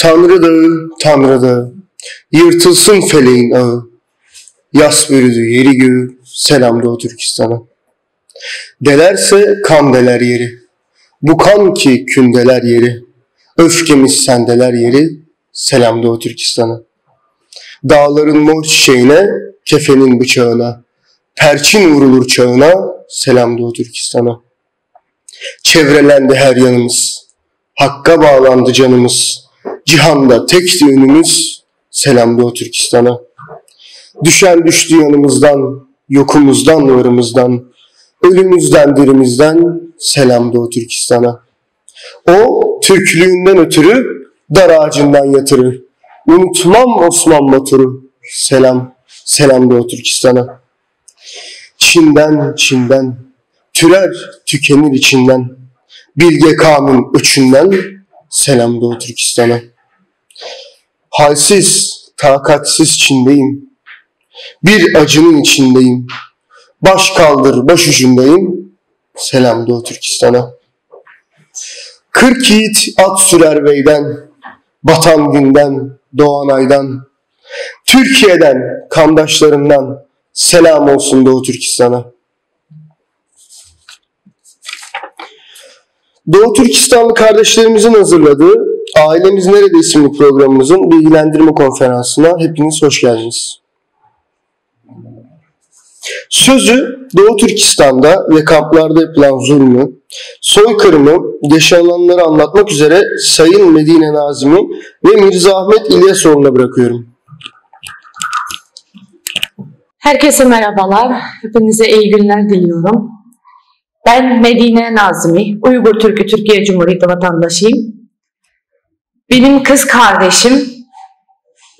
Tanrı dağı, Tanrı dağı, yırtılsın feleğin ağı. Yas bürüdü yeri göğü, selam Doğu Türkistan'a. Delerse kan deler yeri, bu kan ki kündeler yeri. Öfkemiz sendeler yeri, selam Doğu Türkistan'a. Dağların mor çiçeğine, kefenin bıçağına, perçin vurulur çağına, selam Doğu Türkistan'a. Çevrelendi her yanımız, hakka bağlandı canımız, cihanda tekti önümüz, selam Doğu Türkistan'a. Düşen düştü yanımızdan, yokumuzdan varımızdan, ölümüzden dirimizden, selam Doğu Türkistan'a. O Türklüğünden ötürü dar ağacından yatırır. Unutmam Osman Batur'u, selam, selam Doğu Türkistan'a. Çin'den, türer tükenir içinden, Bilge Kağan'ın öçünden, selam Doğu Türkistan'a. Halsiz, takatsiz Çin'deyim, bir acının içindeyim, baş kaldır baş ucundayım, selam Doğu Türkistan'a. 40 yiğit at sürer beyden, batan günden, doğan aydan, Türkiye'den, kandaşlarından, selam olsun Doğu Türkistan'a. Doğu Türkistanlı kardeşlerimizin hazırladığı Ailemiz Nerede isimli programımızın bilgilendirme konferansına hepiniz hoş geldiniz. Sözü Doğu Türkistan'da ve kamplarda yapılan zulmü, soykırımı, yaşananları anlatmak üzere Sayın Medine Nazimi ve Mirza Ahmet İlyasoğlu'na bırakıyorum. Herkese merhabalar, hepinize iyi günler diliyorum. Ben Medine Nazimi, Uygur Türk'ü Türkiye Cumhuriyeti vatandaşıyım. Benim kız kardeşim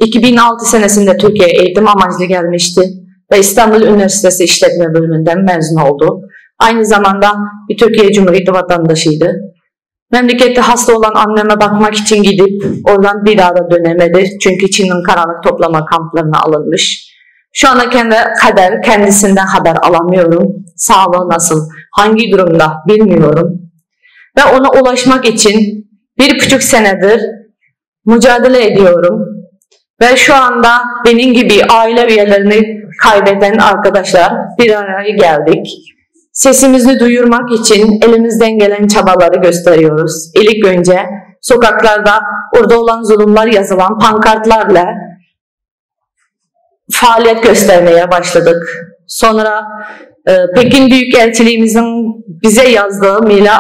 2006 senesinde Türkiye'ye eğitim amaçlı gelmişti ve İstanbul Üniversitesi İşletme Bölümünden mezun oldu. Aynı zamanda bir Türkiye Cumhuriyeti vatandaşıydı. Memlekette hasta olan anneme bakmak için gidip oradan bir daha da dönemedi. Çünkü Çin'in karanlık toplama kamplarına alınmış. Şu ana kadar kendisinden haber alamıyorum. Sağlığı nasıl, hangi durumda bilmiyorum. Ve ona ulaşmak için 1,5 senedir mücadele ediyorum. Ve şu anda benim gibi aile üyelerini kaybeden arkadaşlar bir araya geldik. Sesimizi duyurmak için elimizden gelen çabaları gösteriyoruz. İlk önce sokaklarda orada olan zulümler yazılan pankartlarla faaliyet göstermeye başladık. Sonra Pekin Büyükelçiliğimizin bize yazdığı maile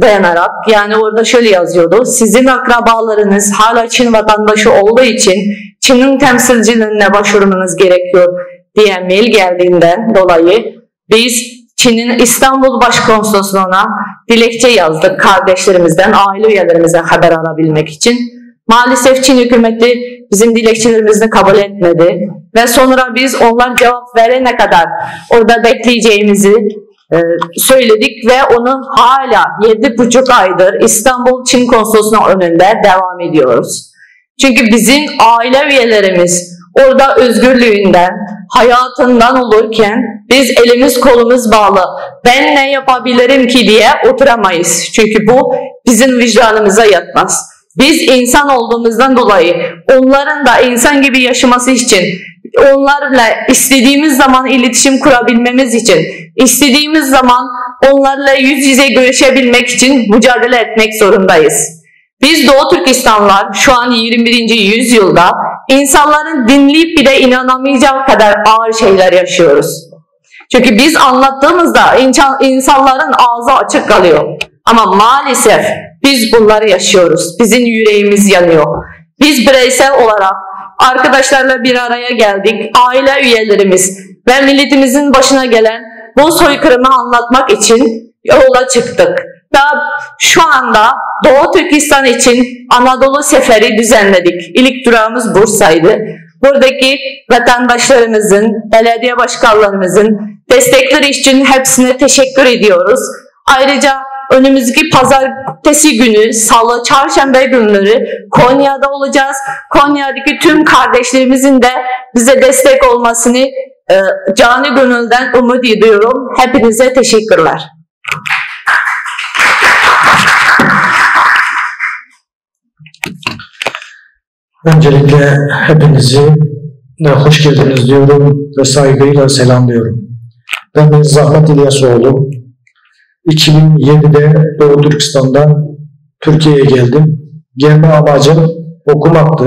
dayanarak, yani orada şöyle yazıyordu: sizin akrabalarınız hala Çin vatandaşı olduğu için Çin'in temsilcilerine başvurmanız gerekiyor diye mail geldiğinden dolayı biz Çin'in İstanbul Başkonsolosluğu'na dilekçe yazdık kardeşlerimizden, aile üyelerimizden haber alabilmek için. Maalesef Çin hükümeti bizim dilekçelerimizi kabul etmedi ve sonra biz onlar cevap verene kadar orada bekleyeceğimizi söyledik ve onu hala 7,5 aydır İstanbul Çin Konsolosluğu'nun önünde devam ediyoruz. Çünkü bizim aile üyelerimiz orada özgürlüğünden, hayatından olurken biz elimiz kolumuz bağlı, ben ne yapabilirim ki diye oturamayız. Çünkü bu bizim vicdanımıza yatmaz. Biz insan olduğumuzdan dolayı onların da insan gibi yaşaması için, onlarla istediğimiz zaman iletişim kurabilmemiz için, istediğimiz zaman onlarla yüz yüze görüşebilmek için mücadele etmek zorundayız. Biz Doğu Türkistanlılar şu an 21. yüzyılda insanların dinleyip bir de inanamayacağı kadar ağır şeyler yaşıyoruz. Çünkü biz anlattığımızda insanların ağzı açık kalıyor. Ama maalesef biz bunları yaşıyoruz. Bizim yüreğimiz yanıyor. Biz bireysel olarak arkadaşlarla bir araya geldik. Aile üyelerimiz ve milletimizin başına gelen bu soykırımı anlatmak için yola çıktık. Daha şu anda Doğu Türkistan için Anadolu seferi düzenledik. İlk durağımız Bursa'ydı. Buradaki vatandaşlarımızın, belediye başkanlarımızın destekleri için hepsine teşekkür ediyoruz. Ayrıca önümüzdeki pazartesi günü, salı, çarşamba günleri Konya'da olacağız. Konya'daki tüm kardeşlerimizin de bize destek olmasını canı gönülden umut ediyorum. Hepinize teşekkürler. Öncelikle hepinizi de hoş geldiniz diyorum ve saygıyla selamlıyorum. Ben Mirzahmet İlyasoğlu. 2007'de Doğu Türkistan'dan Türkiye'ye geldim. Gelme amacım okumaktı.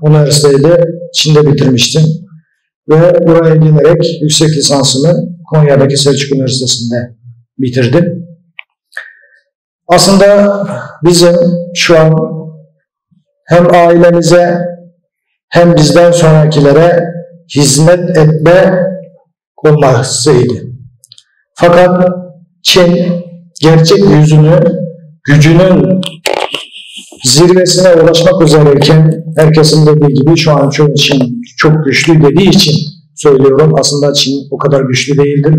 Üniversiteyi de Çin'de bitirmiştim. Ve buraya gelerek yüksek lisansımı Konya'daki Selçuk Üniversitesi'nde bitirdim. Aslında bizim şu an hem ailemize hem bizden sonrakilere hizmet etme olmasıydı. Fakat Çin gerçek yüzünü, gücünün zirvesine ulaşmak üzereyken herkesin dediği gibi şu an Çin çok güçlü dediği için söylüyorum. Aslında Çin o kadar güçlü değildir.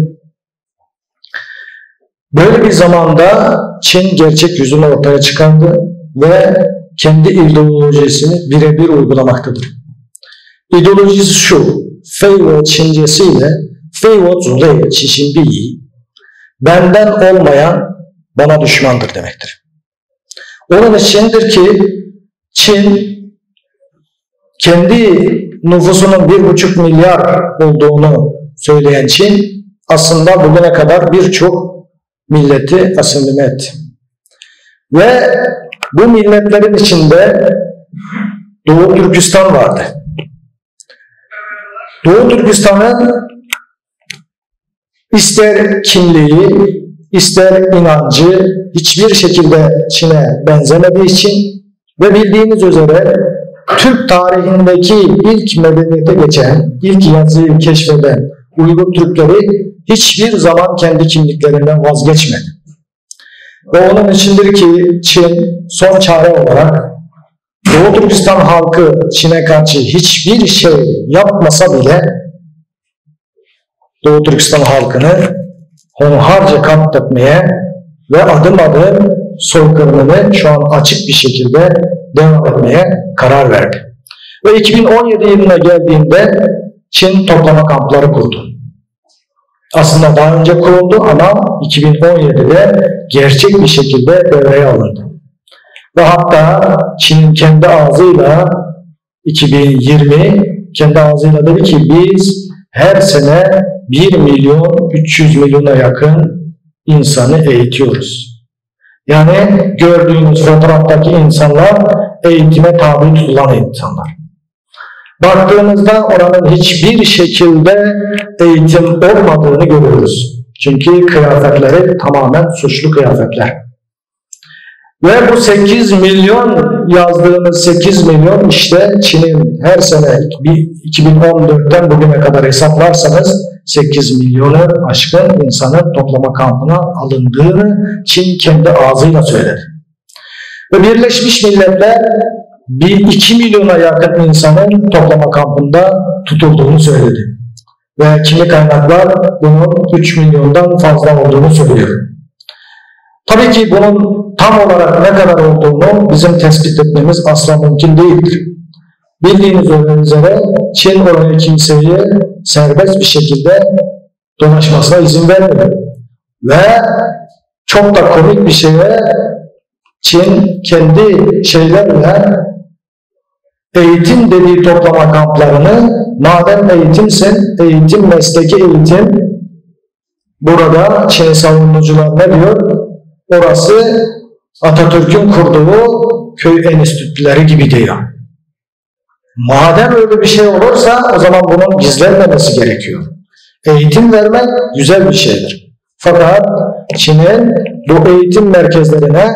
Böyle bir zamanda Çin gerçek yüzünü ortaya çıkardı ve kendi ideolojisini birebir uygulamaktadır. İdeolojisi şu, Feywo Çincesiyle Feywo Zule Çişinbiyi, benden olmayan bana düşmandır demektir. Onun içindir ki Çin kendi nüfusunun 1,5 milyar olduğunu söyleyen Çin aslında bugüne kadar birçok milleti asimile etti. Ve bu milletlerin içinde Doğu Türkistan vardı. Doğu Türkistan'ın ister kimliği, ister inancı hiçbir şekilde Çin'e benzemediği için ve bildiğiniz üzere Türk tarihindeki ilk medeniyete geçen, ilk yazıyı keşfeden Uygur Türkleri hiçbir zaman kendi kimliklerinden vazgeçmedi. Ve onun içindir ki Çin son çare olarak Doğu Türkistan halkı Çin'e karşı hiçbir şey yapmasa bile Doğu Türkistan halkını hunharca katletmeye ve adım adım soykırımını şu an açık bir şekilde devam etmeye karar verdi. Ve 2017 yılına geldiğinde Çin toplama kampları kurdu. Aslında daha önce kuruldu ama 2017'de gerçek bir şekilde devreye alındı. Ve hatta Çin'in kendi ağzıyla 2020 kendi ağzıyla dedi ki biz her sene 1.300.000.000'a yakın insanı eğitiyoruz. Yani gördüğünüz fotoğraftaki insanlar eğitime tabi tutulan insanlar. Baktığımızda oranın hiçbir şekilde eğitim olmadığını görüyoruz. Çünkü kıyafetleri tamamen suçlu kıyafetler. Ve bu 8 milyon yazdığımız 8 milyon işte Çin'in her sene 2014'ten bugüne kadar hesaplarsanız 8 milyonu aşkın insanın toplama kampına alındığını Çin kendi ağzıyla söyledi. Ve Birleşmiş Milletler 2 milyona yakın insanın toplama kampında tutulduğunu söyledi. Ve kimi kaynaklar bunun 3 milyondan fazla olduğunu söylüyor. Tabii ki bunun tam olarak ne kadar olduğunu bizim tespit etmemiz asla mümkün değildir. Bildiğiniz üzere Çin oraya kimseyi serbest bir şekilde dolaşmasına izin vermiyor. Ve çok da komik bir şeye Çin kendi şeylerle eğitim dediği toplama kamplarını madem eğitimsin, eğitim, mesleki eğitim burada Çin savunucular ne diyor? Orası Atatürk'ün kurduğu köy enstitüleri gibi diyor. Madem öyle bir şey olursa o zaman bunun gizlenmemesi gerekiyor. Eğitim vermek güzel bir şeydir. Fakat Çin'in bu eğitim merkezlerine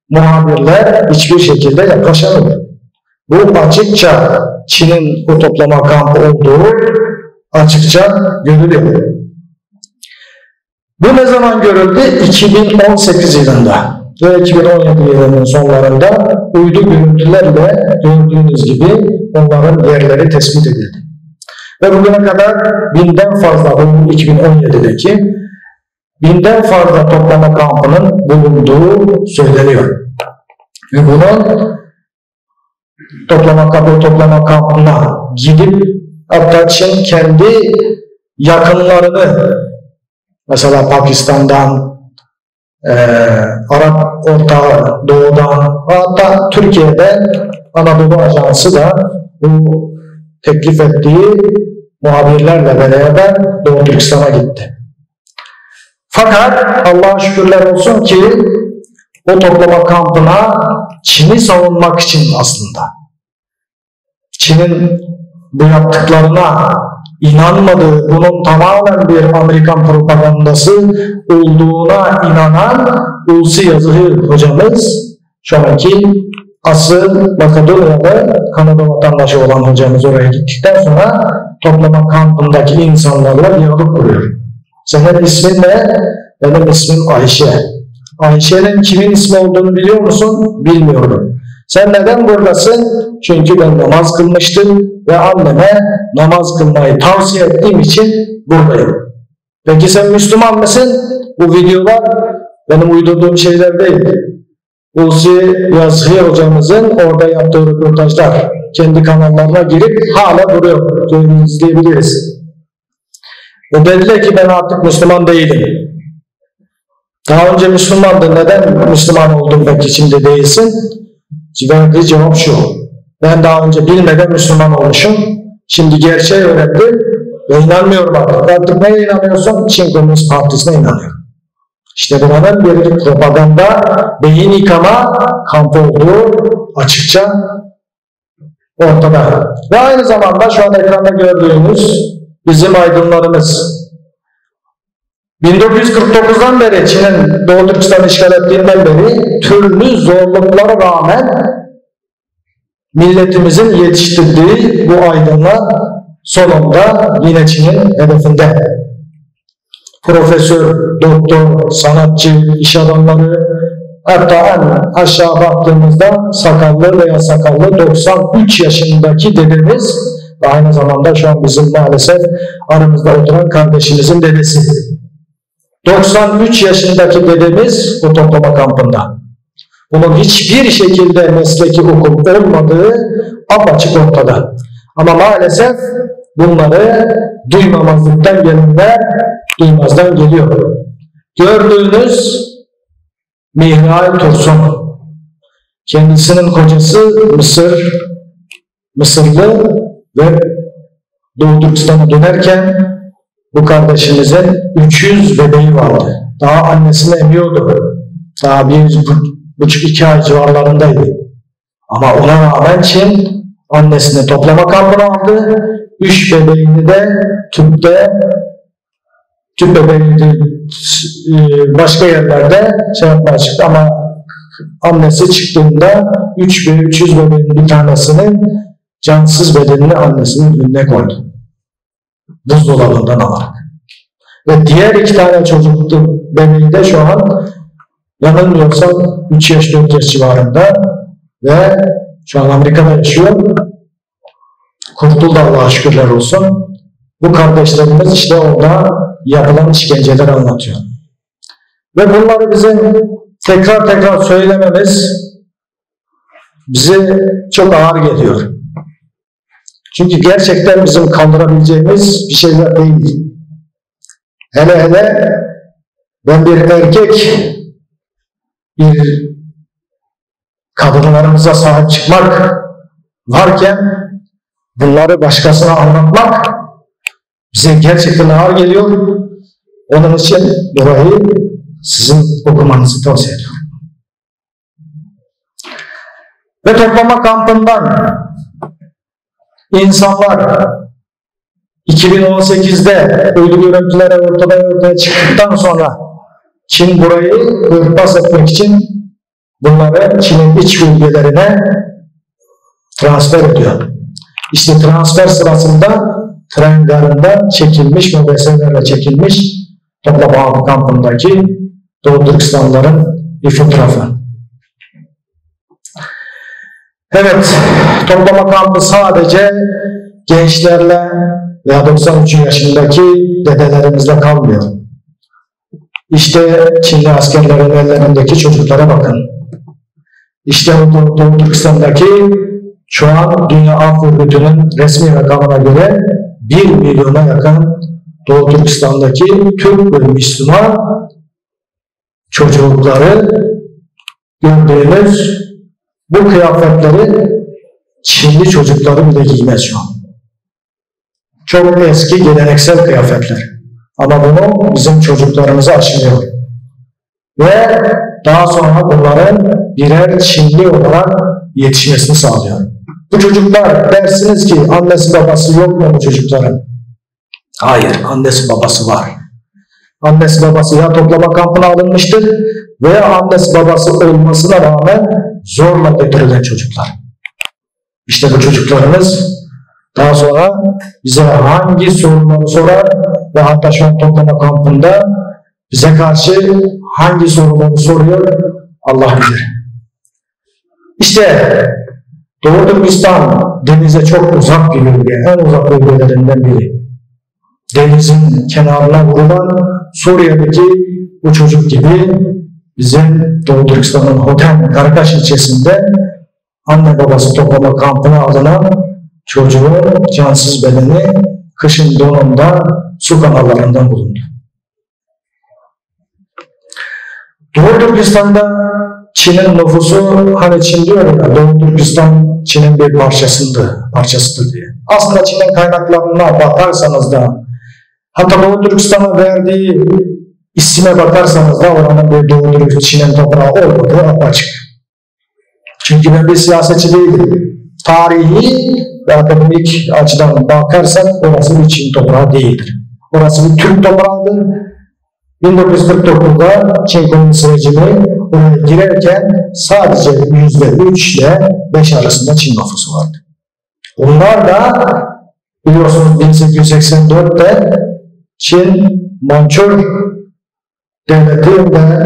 muhabirler hiçbir şekilde yaklaşamıyor. Bu açıkça Çin'in bu toplama kampı olduğu açıkça görülüyor. Bu ne zaman görüldü? 2018 yılında ve 2017 yılının sonlarında uydu görüntülerle gördüğünüz gibi onların yerleri tespit edildi. Ve bugüne kadar 1000'den fazla, bu 2017'deki 1000'den fazla toplama kampının bulunduğu söyleniyor. Ve bunun toplama kampına gidip hatta Çin kendi yakınlarını mesela Pakistan'dan, Arap Orta Doğu'dan, hatta Türkiye'de Anadolu Ajansı da bu teklif ettiği muhabirlerle beraber Doğu Türkistan'a gitti. Fakat Allah'a şükürler olsun ki o toplama kampına Çin'i savunmak için aslında, Çin'in bu yaptıklarına inanmadığı, bunun tamamen bir Amerikan propagandası olduğuna inanan Ulusi Yazıcı hocamız, şu anki asıl Makedonya'da Kanada vatandaşı olan hocamız, oraya gittikten sonra toplama kampındaki insanlarla diyalog kuruyor. Senin ismin ne? Benim ismim Ayşe. Ayşe'nin kimin ismi olduğunu biliyor musun? Bilmiyorum. Sen neden buradasın? Çünkü ben namaz kılmıştım ve anneme namaz kılmayı tavsiye ettiğim için buradayım. Peki sen Müslüman mısın? Bu videolar benim uydurduğum şeyler değil. Ulusi Yazıcı hocamızın orada yaptığı röportajlar, kendi kanallarına girip hala duruyor. İzleyebiliriz. Ve dediler ki ben artık Müslüman değilim. Daha önce Müslümandın, neden Müslüman oldun peki şimdi değilsin? Verdiği cevap şu: ben daha önce bilmeden Müslüman olmuşum, şimdi gerçeği öğrendim ve inanmıyorum artık. Artık neye inanıyorsun? Çin Komünist Partisi'ne inanıyorum. İşte buranın bir propaganda, beyin yıkama kampı olduğu açıkça ortada. Ve aynı zamanda şu an ekranda gördüğünüz bizim aydınlarımız. 1949'dan beri Çin'in Doğu Türkistan'ı işgal ettiğinden beri türlü zorluklara rağmen milletimizin yetiştirdiği bu aydınlar sonunda yine Çin'in hedefinde. Profesör, doktor, sanatçı, iş adamları, hatta en aşağı baktığımızda sakallı veya sakallı 93 yaşındaki dedemiz ve aynı zamanda şu an bizim maalesef aramızda oturan kardeşimizin dedesi. 93 yaşındaki dedemiz bu toplama kampında. Bunun hiçbir şekilde mesleki hukum olmadığı apaçık ortada. Ama maalesef bunları duymamazlıktan gelenler duymazdan geliyor. Gördüğünüz Mihrail Tursun, kendisinin kocası Mısırlı ve Doğu Türkistan'a dönerken bu kardeşimizin 300 bebeği vardı. Daha annesini emiyordu. Daha 1,5-2 ay civarlarındaydı. Ama ona rağmen Çin annesini toplama kampına aldı. 3 bebeğini de tüp bebeğini de başka yerlerde yapmaya çıktı. Ama annesi çıktığında 300 bebeğin bir tanesinin cansız bedenini annesinin önüne koydu. Buzdolabından alarak. Ve diğer 2 tane çocuklu bebeği de şu an yanılmıyorsam 3 yaş 4 yaş civarında ve şu an Amerika'da yaşıyor. Kurtuldu, Allah'a şükürler olsun. Bu kardeşlerimiz işte orada yapılan işkenceleri anlatıyor. Ve bunları bizim tekrar söylememiz bize çok ağır geliyor. Çünkü gerçekten bizim kaldırabileceğimiz bir şeyler değil. Hele ben bir erkek, bir kadınlarımıza sahip çıkmak varken bunları başkasına anlatmak bize gerçekten ağır geliyor. Onun için burayı sizin okumanızı tavsiye ediyorum. Ve toplama kampından insanlar 2018'de uydu görüntüleri ortaya çıktıktan sonra Çin burayı örtbas etmek için bunları Çin'in iç bölgelerine transfer ediyor. İşte transfer sırasında tren garında çekilmiş, mobeselerle çekilmiş toplama kampındaki Doğu Türkistanlıların bir fotoğrafı. Evet, toplama kampı sadece gençlerle veya 93 yaşındaki dedelerimizle kalmıyor. İşte Çinli askerlerin ellerindeki çocuklara bakın. İşte Doğu Türkistan'daki şu an Dünya Af Örgütü'nün resmi rakamına göre 1 milyona yakın Doğu Türkistan'daki Türk ve Müslüman çocukları gördüğünüz bu kıyafetleri Çinli çocukları bile giymez şu an. Çok eski geleneksel kıyafetler. Ama bunu bizim çocuklarımıza aşılıyor. Ve daha sonra bunların birer Çinli olarak yetişmesini sağlıyor. Bu çocuklar dersiniz ki annesi babası yok mu bu çocukların? Hayır, annesi babası var. Annesi babası ya toplama kampına alınmıştır veya annesi babası olmasına rağmen zorla getirilen çocuklar. İşte bu çocuklarımız daha sonra bize hangi soruları sorar ve hatta şu an toplama kampında bize karşı hangi soruları soruyor Allah bilir. İşte Doğu Türkistan denize çok uzak bir bölge, en uzak bölgelerinden biri. Denizin kenarına vurulan Suriye'deki bu çocuk gibi bizim Doğu Türkistan'ın Hoten Karakaş ilçesinde anne babası toplama kampına alınan çocuğun cansız bedeni kışın donunda su kanallarından bulundu. Doğu Türkistan'da Çin'in nüfusu, hani Çin diyor ya, Doğu Türkistan Çin'in bir parçasıdır diye. Aslında Çin'in kaynaklarına bakarsanız da, hatta Doğu Türkistan'a verdiği isime bakarsanız da oranın bir Doğu Türkistan Çin'in toprağı olmadığı apaçık. Çünkü ben bir siyasetçi değilim. Tarihi ve akademik açıdan bakarsak orası bir Çin toprağı değildir. Orası bir Türk toprağıdır. 1949'da Çin Komünist rejimi oraya girerken sadece %3 ile 5 arasında Çin nüfusu vardı. Onlar da biliyorsunuz 1884'te Çin Mançur devleti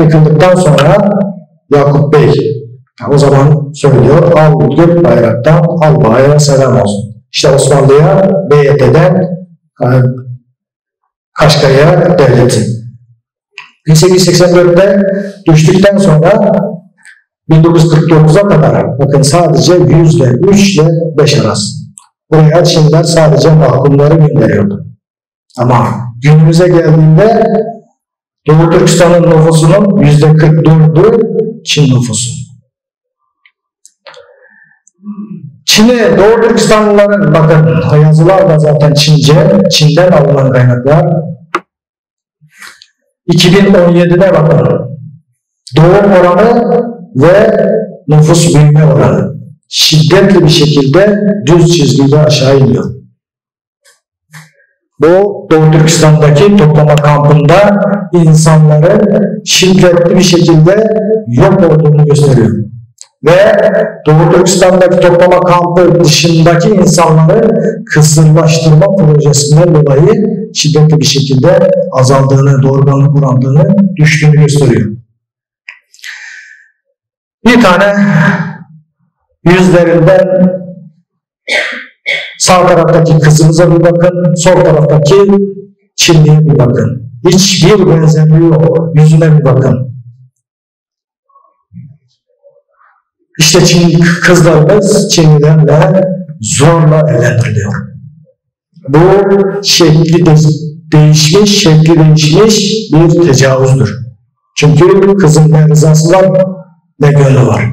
yıkıldıktan sonra Yakup Bey o zaman söylüyor, al gök bayraktan al bayrağa selam olsun. İşte Osmanlı'ya BYT'den Kaşgarya devleti. 1884'te düştükten sonra 1949'a kadar bakın sadece %3 ile 5 arası. Buraya Çinler sadece mahkumları gönderiyordu. Ama günümüze geldiğinde Doğu Türkistan'ın nüfusunun %44'ü Çin nüfusu. Çin'e Doğu Türkistanlıların, bakın yazılar da zaten Çince, Çin'den alınan kaynaklar. 2017'de bakın doğum oranı ve nüfus büyüme oranı şiddetli bir şekilde düz çizgiyle aşağı iniyor. Bu Doğu Türkistan'daki toplama kampında insanların şiddetli bir şekilde yok olduğunu gösteriyor. Ve Doğu Türkistan'daki toplama kampı dışındaki insanların kısırlaştırma projesinden dolayı şiddetli bir şekilde azaldığını, doğurganlık oranını düştüğünü gösteriyor. Bir tane yüzlerinden sağ taraftaki kızımıza bir bakın, sol taraftaki Çinli'ye bir bakın. Hiçbir benzerliği yok. Yüzüne bir bakın. İşte Çin kızlarımız Çinlilerle zorla evlendiriliyor. Bu şekli değişmiş bir tecavüzdür. Çünkü kızın ne rızası var ne gönlü var.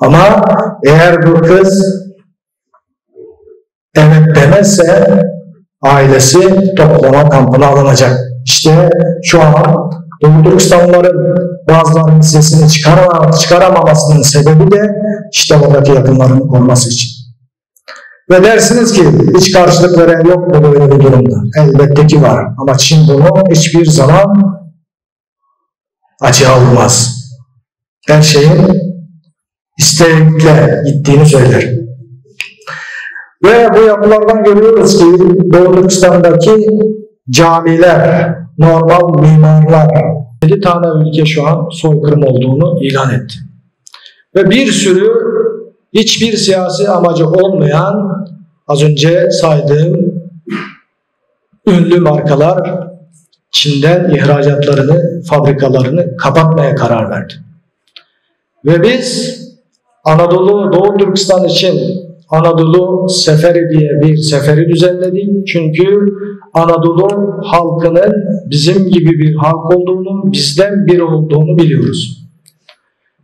Ama eğer bu kız evet demezse ailesi toplama kampına alınacak. İşte şu an Doğu Türkistanlıların bazılarının sesini çıkaramamasının sebebi de işte oradaki yakınlarının koruması için. Ve dersiniz ki hiç karşılık veren yok mu böyle bir durumda? Elbette ki var. Ama Çin bunu hiçbir zaman açığa almaz. Her şeyin istekle gittiğini söyler. Ve bu yapılardan görüyoruz ki Doğu Türkistan'daki camiler, normal mimarlar 7 tane ülke şu an soykırım olduğunu ilan etti. Ve bir sürü hiçbir siyasi amacı olmayan az önce saydığım ünlü markalar Çin'den ihracatlarını, fabrikalarını kapatmaya karar verdi. Ve biz Anadolu, Doğu Türkistan için Anadolu Seferi diye bir seferi düzenledik. Çünkü Anadolu halkının bizim gibi bir halk olduğunu, bizden biri olduğunu biliyoruz.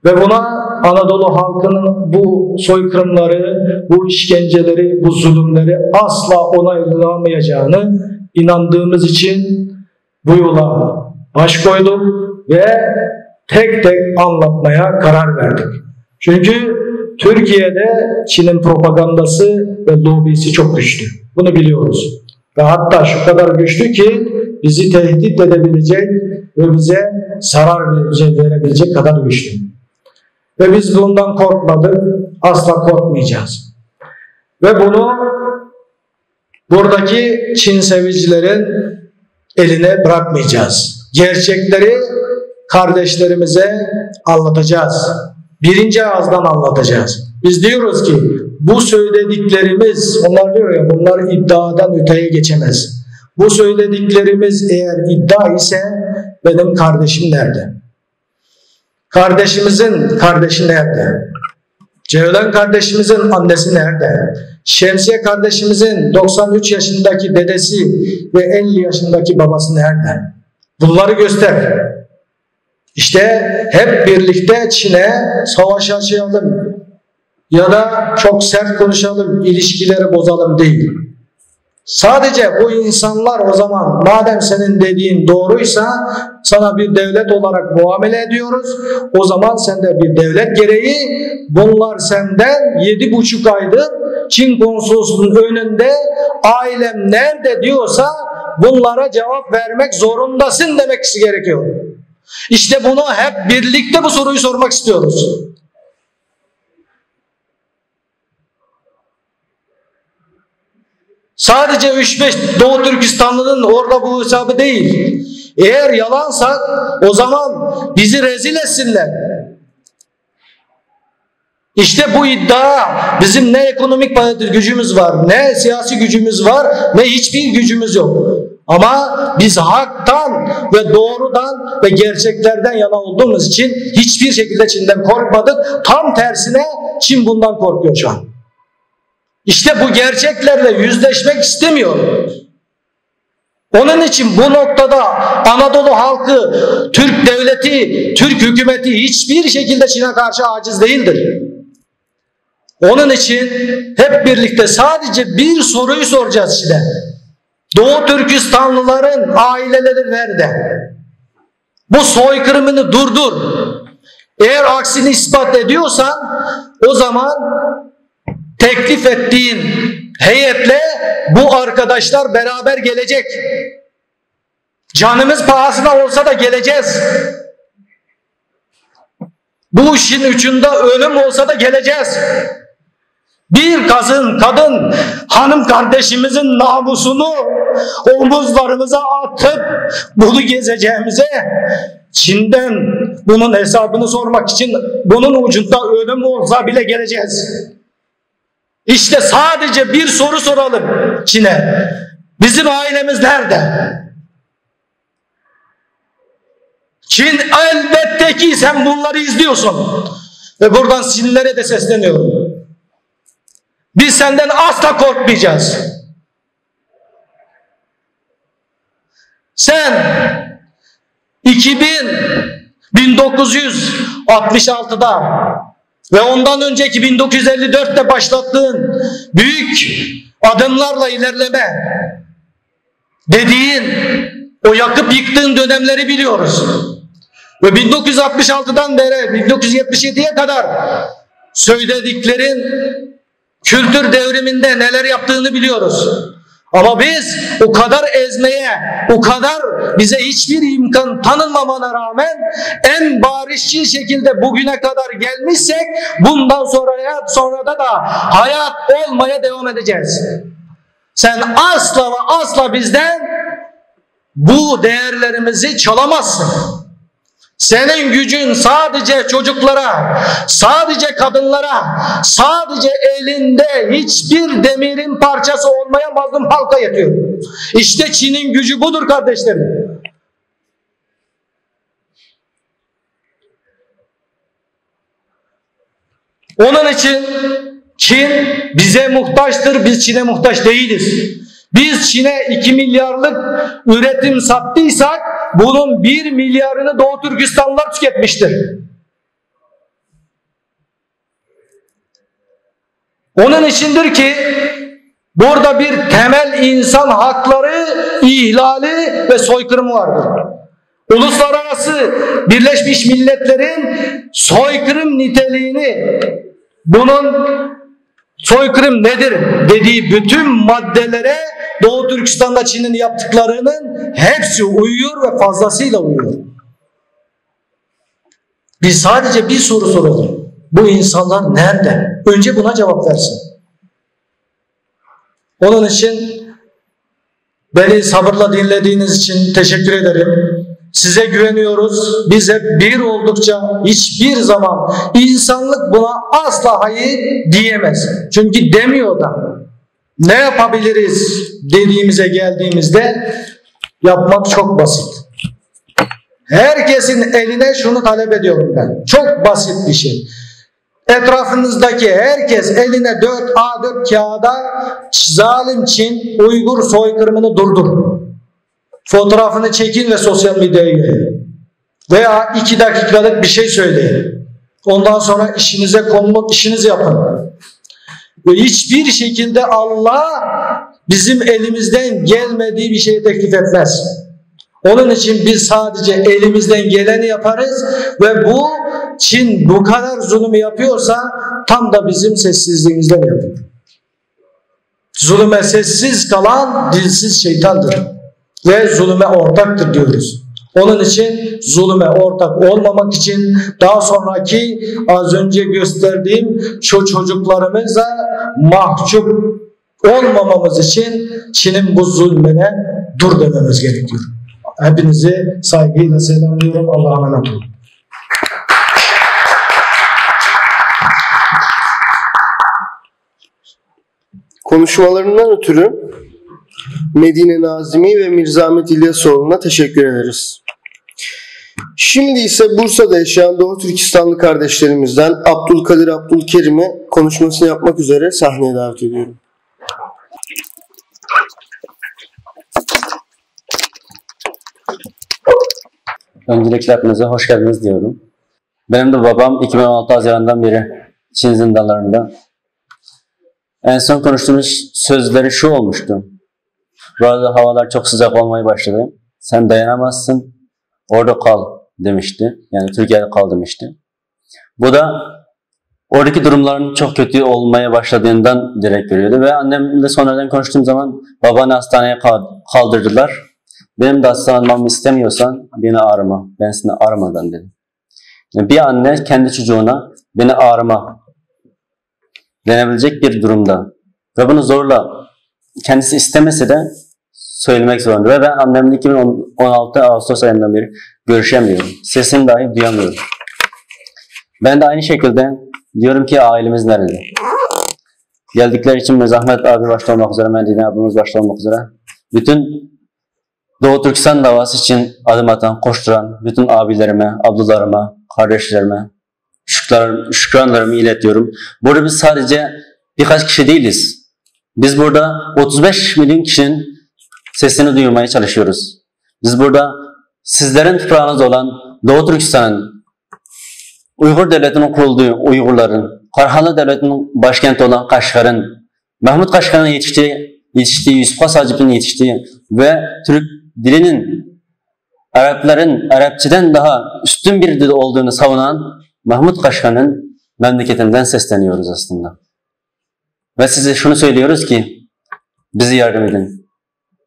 Ve buna Anadolu halkının bu soykırımları, bu işkenceleri, bu zulümleri asla onaylamayacağını inandığımız için bu yola baş koyduk ve tek tek anlatmaya karar verdik. Çünkü Türkiye'de Çin'in propagandası ve lobisi çok güçlü. Bunu biliyoruz. Ve hatta şu kadar güçlü ki bizi tehdit edebilecek ve bize zarar verebilecek kadar güçlü. Ve biz bundan korkmadık, asla korkmayacağız. Ve bunu buradaki Çin sevicilerin eline bırakmayacağız. Gerçekleri kardeşlerimize anlatacağız. Birinci ağızdan anlatacağız. Biz diyoruz ki bu söylediklerimiz, onlar diyor ya, bunlar iddiadan öteye geçemez. Bu söylediklerimiz eğer iddia ise benim kardeşim nerede? Kardeşimizin kardeşi nerede? Ceylan kardeşimizin annesi nerede? Şemsiye kardeşimizin 93 yaşındaki dedesi ve 50 yaşındaki babası nerede? Bunları göster. İşte hep birlikte Çin'e savaş açalım ya da çok sert konuşalım, ilişkileri bozalım değil. Sadece bu insanlar o zaman madem senin dediğin doğruysa sana bir devlet olarak muamele ediyoruz. O zaman sen de bir devlet gereği bunlar senden 7,5 aydır Çin konsolosluğunun önünde ailem nerede diyorsa bunlara cevap vermek zorundasın demek gerekiyor. İşte bunu hep birlikte bu soruyu sormak istiyoruz. Sadece 3-5 Doğu Türkistanlı'nın orada bu hesabı değil. Eğer yalansa o zaman bizi rezil etsinler. İşte bu iddia bizim ne ekonomik gücümüz var, ne siyasi gücümüz var, ne hiçbir gücümüz yok. Ama biz haktan ve doğrudan ve gerçeklerden yana olduğumuz için hiçbir şekilde Çin'den korkmadık. Tam tersine Çin bundan korkuyor şu an. İşte bu gerçeklerle yüzleşmek istemiyor. Onun için bu noktada Anadolu halkı, Türk devleti, Türk hükümeti hiçbir şekilde Çin'e karşı aciz değildir. Onun için hep birlikte sadece bir soruyu soracağız Çin'e. Doğu Türkistanlıların aileleri nerede? Bu soykırımını durdur. Eğer aksini ispat ediyorsan o zaman teklif ettiğin heyetle bu arkadaşlar beraber gelecek. Canımız pahasına olsa da geleceğiz. Bu işin ucunda ölüm olsa da geleceğiz. Bir kadın hanım kardeşimizin namusunu omuzlarımıza atıp bunu gezeceğimize Çin'den bunun hesabını sormak için bunun ucunda ölüm olsa bile geleceğiz. İşte sadece bir soru soralım Çin'e. Bizim ailemiz nerede? Çin elbette ki sen bunları izliyorsun. Ve buradan Çinlilere de sesleniyorum. Biz senden asla korkmayacağız. Sen 1966'da ve ondan önceki 1954'te başlattığın büyük adımlarla ilerleme dediğin o yakıp yıktığın dönemleri biliyoruz. Ve 1966'dan beri 1977'ye kadar söylediklerin kültür devriminde neler yaptığını biliyoruz. Ama biz o kadar ezmeye, o kadar bize hiçbir imkan tanınmamana rağmen en barışçıl şekilde bugüne kadar gelmişsek bundan sonra da hayat olmaya devam edeceğiz. Sen asla ve asla bizden bu değerlerimizi çalamazsın. Senin gücün sadece çocuklara, sadece kadınlara, sadece elinde hiçbir demirin parçası olmayan mazlum halka yetiyor. İşte Çin'in gücü budur kardeşlerim. Onun için Çin bize muhtaçtır, biz Çin'e muhtaç değiliz. Biz Çin'e 2 milyarlık üretim sattıysak bunun 1 milyarını Doğu Türkistanlılar tüketmiştir. Onun içindir ki burada bir temel insan hakları ihlali ve soykırımı vardır. Uluslararası Birleşmiş Milletler'in soykırım niteliğini, bunun soykırım nedir dediği bütün maddelere Doğu Türkistan'da Çin'in yaptıklarının hepsi uyuyor ve fazlasıyla uyuyor. Biz sadece bir soru soralım. Bu insanlar nerede? Önce buna cevap versin. Onun için beni sabırla dinlediğiniz için teşekkür ederim. Size güveniyoruz. Biz hep bir oldukça hiçbir zaman insanlık buna asla hayır diyemez. Çünkü demiyor da. Ne yapabiliriz dediğimize geldiğimizde yapmak çok basit. Herkesin eline şunu talep ediyorum ben. Çok basit bir şey. Etrafınızdaki herkes eline 4 A4 kağıda zalim Çin Uygur soykırımını durdur. Fotoğrafını çekin ve sosyal medyaya yayın. Veya 2 dakikalık bir şey söyleyin. Ondan sonra işinize konulup işinizi yapın. Ve hiçbir şekilde Allah bizim elimizden gelmediği bir şey teklif etmez. Onun için biz sadece elimizden geleni yaparız ve bu Çin bu kadar zulüm yapıyorsa tam da bizim sessizliğimizden yapıyor. Zulüme sessiz kalan dilsiz şeytandır ve zulüme ortaktır diyoruz. Onun için zulüme ortak olmamak için daha sonraki az önce gösterdiğim şu çocuklarımıza mahcup olmamamız için Çin'in bu zulmüne dur dememiz gerekiyor. Hepinizi saygıyla selamlıyorum. Allah'a emanet olun. Konuşmalarından ötürü Medine Nazimi ve Mirza Ahmet İlyasoğlu'na teşekkür ederiz. Şimdi ise Bursa'da yaşayan Doğu Türkistanlı kardeşlerimizden Abdülkadir Abdülkerim'i konuşmasını yapmak üzere sahneye davet ediyorum. Öncelikle hepinize hoş geldiniz diyorum. Benim de babam 2016 Haziran'dan beri Çin zindanlarında. En son konuştuğumuz sözleri şu olmuştu. Bu arada havalar çok sıcak olmaya başladı. Sen dayanamazsın, orada kal demişti. Yani Türkiye'de kal demişti. Bu da oradaki durumların çok kötü olmaya başladığından direkt veriyordu. Ve annemle sonradan konuştuğum zaman babanı hastaneye kaldırdılar. Benim de hastalanmamı istemiyorsan beni arama. Ben seni aramadan dedim. Yani bir anne kendi çocuğuna beni arama denebilecek bir durumda. Ve bunu zorla kendisi istemese de söylemek zorunda. Ve ben annemle 2016 Ağustos ayından beri görüşemiyorum. Sesini dahi duyamıyorum. Ben de aynı şekilde diyorum ki ailemiz nerede? Geldikleri için Mezahmet abi başta olmak üzere, Medine abimiz başta olmak üzere bütün Doğu Türkistan davası için adım atan, koşturan bütün abilerime, ablalarıma, kardeşlerime şükranlarımı iletiyorum. Burada biz sadece birkaç kişi değiliz. Biz burada 35 milyon kişinin sesini duyurmaya çalışıyoruz. Biz burada sizlerin toprağınızda olan Doğu Türkistan'ın, Uygur devletinin kurulduğu Uygurların, Karhanlı devletinin başkenti olan Kaşgar'ın, Mahmut Kaşgar'ın yetiştiği, Yusuf Has Hacip'in yetiştiği ve Türk dilinin Arapların Arapçadan daha üstün bir dil olduğunu savunan Mahmut Kaşgar'ın memleketinden sesleniyoruz aslında. Ve size şunu söylüyoruz ki bizi yardım edin.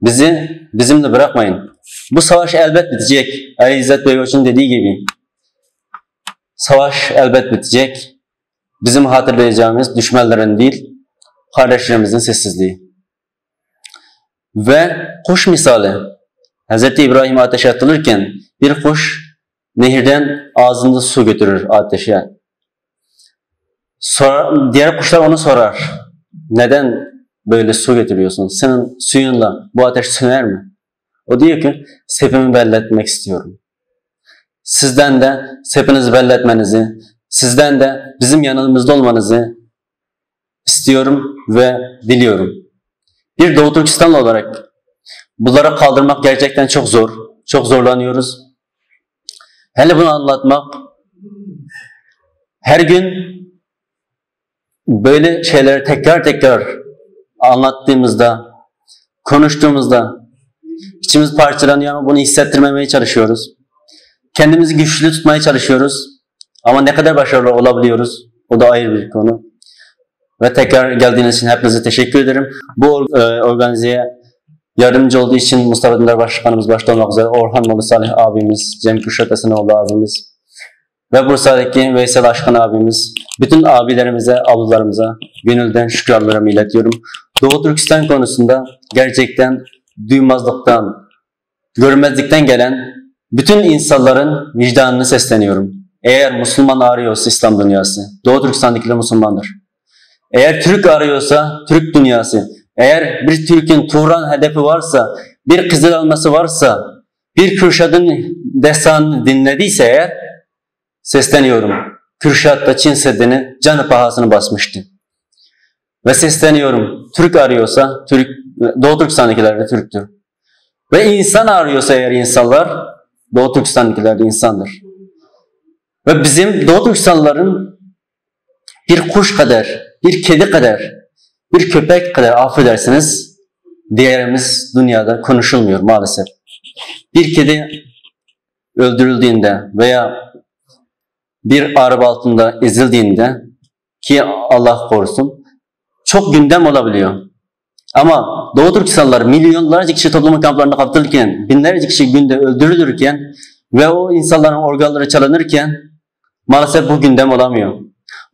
Bizi bizimle bırakmayın. Bu savaş elbet bitecek. Ali İzzet Beykoç'un dediği gibi savaş elbet bitecek. Bizim hatırlayacağımız düşmanların değil, kardeşlerimizin sessizliği. Ve kuş misali, Hz. İbrahim ateşe atılırken bir kuş nehirden ağzında su götürür ateşe. Diğer kuşlar onu sorar. Neden böyle su götürüyorsun? Senin suyunla bu ateş söner mi? O diyor ki sepimi belli etmek istiyorum. Sizden de sepinizi belli etmenizi, sizden de bizim yanımızda olmanızı istiyorum ve diliyorum. Bir Doğu Türkistanlı olarak bunları kaldırmak gerçekten çok zor. Çok zorlanıyoruz. Hele bunu anlatmak her gün böyle şeyleri tekrar tekrar anlattığımızda, konuştuğumuzda içimiz parçalanıyor ama bunu hissettirmemeye çalışıyoruz. Kendimizi güçlü tutmaya çalışıyoruz. Ama ne kadar başarılı olabiliyoruz? O da ayrı bir konu. Ve tekrar geldiğiniz için hepinize teşekkür ederim. Bu organizeye yardımcı olduğu için Mustafa Dündar Başkanımız başta olmak üzere Orhan Moğlu Salih abimiz, Cem Kürşat Esenoğlu abimiz ve Bursa'daki Veysel Aşkan abimiz, bütün abilerimize, ablalarımıza gönülden şükranlarımı iletiyorum. Doğu Türkistan konusunda gerçekten duymazlıktan, görmezlikten gelen bütün insanların vicdanını sesleniyorum. Eğer Müslüman arıyorsa İslam dünyası, Doğu Türkistan'dakiler Müslümandır. Eğer Türk arıyorsa Türk dünyası, eğer bir Türk'ün Turan hedefi varsa, bir Kızıl Elması varsa, bir Kürşat'ın destanını dinlediyse eğer, sesleniyorum. Kürşat da Çin Seddi'ni canı pahasını basmıştı. Ve sesleniyorum. Türk arıyorsa, Doğu Türkistan'dakiler de Türktür. Ve insan arıyorsa eğer insanlar, Doğu Türkistan'dakiler de insandır. Ve bizim Doğu Türkistanlıların bir kuş kadar, bir kedi kadar, bir köpek kadar affedersiniz, değerimiz dünyada konuşulmuyor maalesef. Bir kedi öldürüldüğünde veya bir araba altında ezildiğinde, ki Allah korusun, çok gündem olabiliyor. Ama Doğu Türkistanlılar milyonlarca kişi toplum kamplarında kapatılırken, binlerce kişi günde öldürülürken ve o insanların organları çalınırken maalesef bu gündem olamıyor.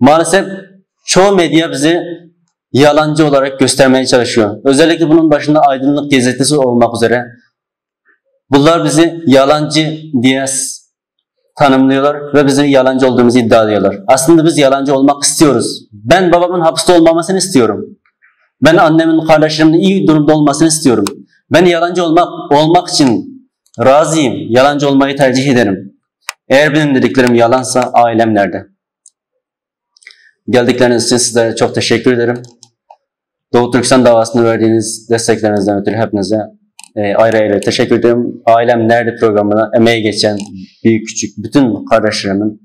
Maalesef çoğu medya bizi yalancı olarak göstermeye çalışıyor. Özellikle bunun başında Aydınlık Gazetesi olmak üzere. Bunlar bizi yalancı diye tanımlıyorlar ve bizim yalancı olduğumuzu iddia ediyorlar. Aslında biz yalancı olmak istiyoruz. Ben babamın hapiste olmamasını istiyorum. Ben annemin, kardeşlerimin iyi durumda olmasını istiyorum. Ben yalancı olmak için razıyım. Yalancı olmayı tercih ederim. Eğer benim dediklerim yalansa ailem nerede? Geldikleriniz için sizlere çok teşekkür ederim. Doğu Türkistan davasını verdiğiniz desteklerinizden ötürü hepinize ayrı ayrı teşekkür ederim. Ailem nerede programına emeği geçen büyük küçük bütün kardeşlerimin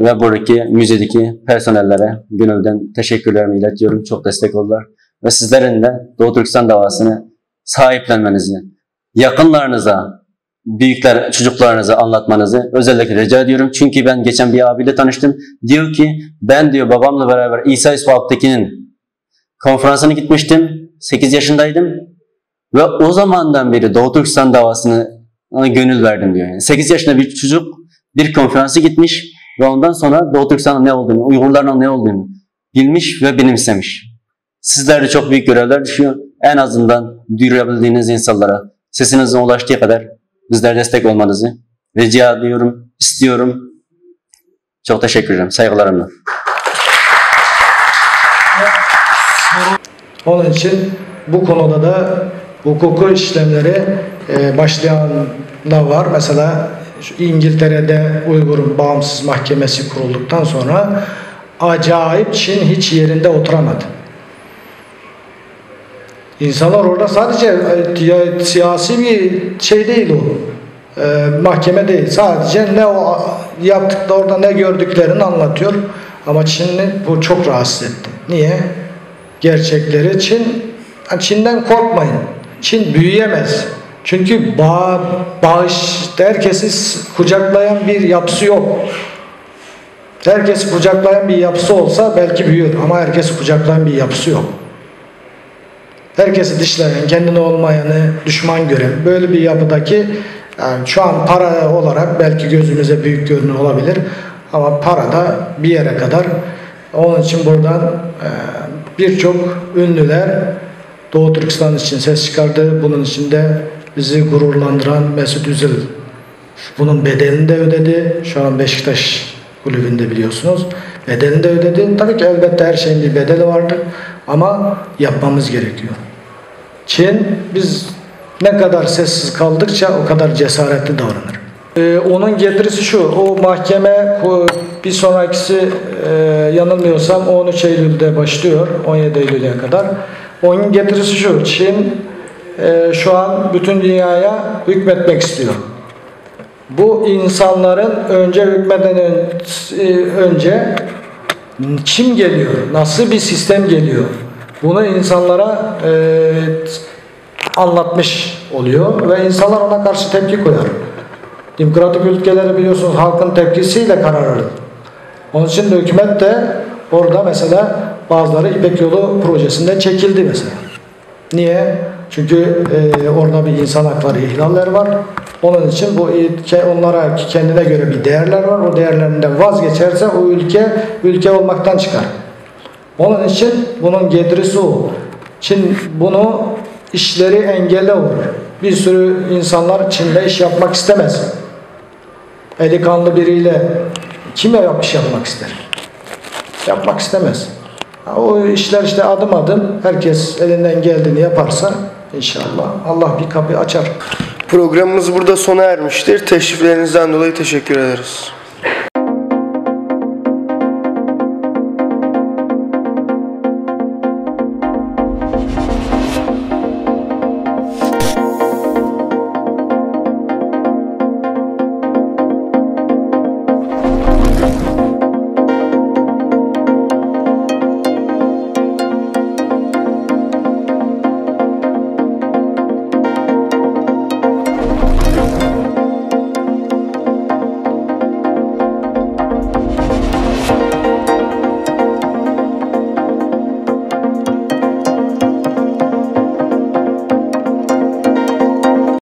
ve buradaki müzedeki personellere gönülden teşekkürlerimi iletiyorum. Çok destek oldular. Ve sizlerin de Doğu Türkistan davasını sahiplenmenizi, yakınlarınıza, büyükler, çocuklarınıza anlatmanızı özellikle rica ediyorum. Çünkü ben geçen bir abiyle tanıştım. Diyor ki ben diyor babamla beraber İsa Yusuf Alptekin'in konferansına gitmiştim. 8 yaşındaydım. Ve o zamandan beri Doğu Türkistan davasına gönül verdim diyor. Yani 8 yaşında bir çocuk bir konferansa gitmiş ve ondan sonra Doğu Türkistan'ın ne olduğunu, Uygurların ne olduğunu bilmiş ve benimsemiş. Sizlere çok büyük görevler düşüyor. En azından duyurabildiğiniz insanlara sesinizin ulaştığı kadar bizlere destek olmanızı rica ediyorum, istiyorum. Çok teşekkür ederim. Saygılarımla. Onun için bu konuda da hukuku işlemleri başlayan da var. Mesela İngiltere'de Uygur'un bağımsız mahkemesi kurulduktan sonra acayip Çin hiç yerinde oturamadı. İnsanlar orada sadece siyasi bir şey değil o. Mahkeme değil. Sadece ne o yaptıkları orada ne gördüklerini anlatıyor. Ama Çin'i bu çok rahatsız etti. Niye? Gerçekleri Çin'den korkmayın. Çin büyüyemez. Çünkü herkesi kucaklayan bir yapısı yok. Herkesi kucaklayan bir yapısı olsa belki büyür ama herkesi kucaklayan bir yapısı yok. Herkesi dışlayan, kendine olmayanı düşman gören böyle bir yapıdaki yani şu an para olarak belki gözümüze büyük görünüyor olabilir ama para da bir yere kadar. Onun için buradan birçok ünlüler Doğu Türkistan için ses çıkardı. Bunun için de bizi gururlandıran Mesut Üzil bunun bedelini de ödedi. Şu an Beşiktaş kulübünde biliyorsunuz. Bedelini de ödedi. Tabii ki elbette her şeyin bir bedeli vardır ama yapmamız gerekiyor. Çin biz ne kadar sessiz kaldıkça o kadar cesaretli davranır. Onun getirisi şu, o mahkeme bir sonrakisi yanılmıyorsam 13 Eylül'de başlıyor, 17 Eylül'e kadar. Onun getirisi şu, Çin şu an bütün dünyaya hükmetmek istiyor. Bu insanların önce hükmeden önce kim geliyor, nasıl bir sistem geliyor, bunu insanlara anlatmış oluyor ve insanlar ona karşı tepki koyar. Demokratik ülkeleri biliyorsunuz halkın tepkisiyle karar alır. Onun için de hükümet de orada mesela bazıları İpek Yolu projesinden çekildi mesela. Niye? Çünkü orada bir insan hakları ihlalleri var. Onun için bu onlara kendine göre bir değerler var. O değerlerinden vazgeçerse o ülke olmaktan çıkar. Onun için bunun getirisi o. Çin bunu işleri engelle olur. Bir sürü insanlar Çin'de iş yapmak istemez. Eli kanlı biriyle kime iş yapmak ister? Yapmak istemez. O işler işte adım adım herkes elinden geldiğini yaparsa inşallah Allah bir kapı açar. Programımız burada sona ermiştir. Teşriflerinizden dolayı teşekkür ederiz.